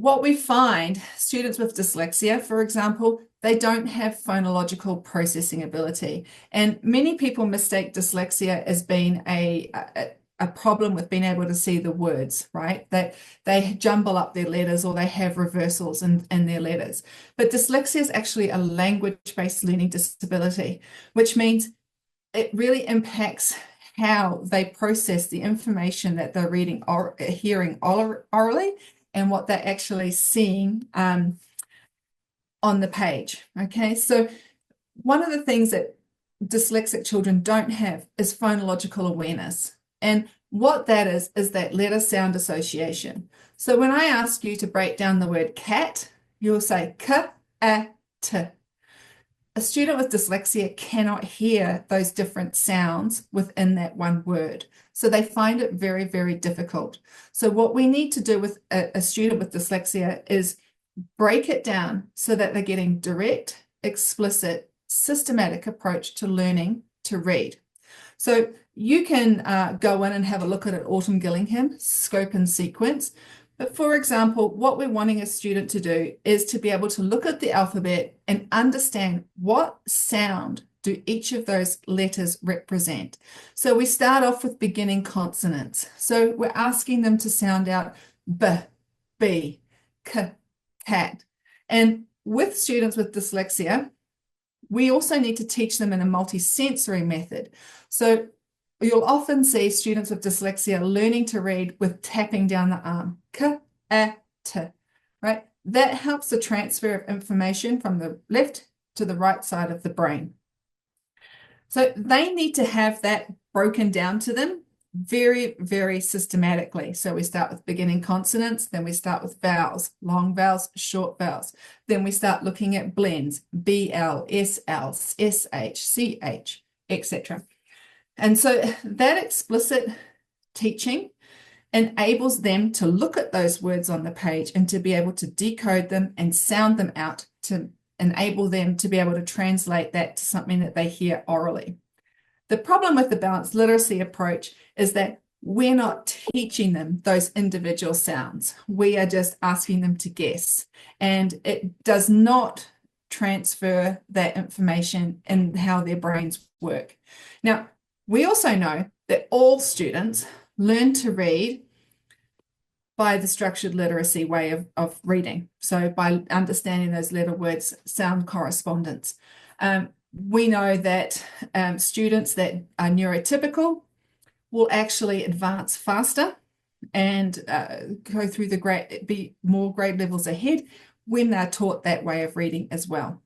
what we find, students with dyslexia, for example, they don't have phonological processing ability. And many people mistake dyslexia as being a problem with being able to see the words, right? That they jumble up their letters or they have reversals in their letters. But dyslexia is actually a language-based learning disability, which means it really impacts how they process the information that they're reading or hearing orally and what they're actually seeing on the page. Okay, so one of the things that dyslexic children don't have is phonological awareness. And what that is that letter sound association. So when I ask you to break down the word cat, you'll say k, a, t. A student with dyslexia cannot hear those different sounds within that one word. So they find it very, very difficult. So what we need to do with a student with dyslexia is break it down so that they're getting direct, explicit, systematic approach to learning to read. So you can go in and have a look at Autumn Gillingham, scope and sequence. But for example, what we're wanting a student to do is to be able to look at the alphabet and understand what sound do each of those letters represent. So we start off with beginning consonants. So we're asking them to sound out b, b, k, cat. And with students with dyslexia, we also need to teach them in a multisensory method. So you'll often see students with dyslexia learning to read with tapping down the arm. K, a, t, right? That helps the transfer of information from the left to the right side of the brain. So they need to have that broken down to them very, very systematically. So we start with beginning consonants, then we start with vowels, long vowels, short vowels. Then we start looking at blends, BL, SL, SH, CH, etc. And so that explicit teaching enables them to look at those words on the page and to be able to decode them and sound them out to enable them to be able to translate that to something that they hear orally. The problem with the balanced literacy approach is that we're not teaching them those individual sounds. We are just asking them to guess, and it does not transfer that information in how their brains work. Now, we also know that all students learn to read by the structured literacy way of reading. So by understanding those letter words, sound correspondence. We know that students that are neurotypical will actually advance faster and go through be more grade levels ahead when they're taught that way of reading as well.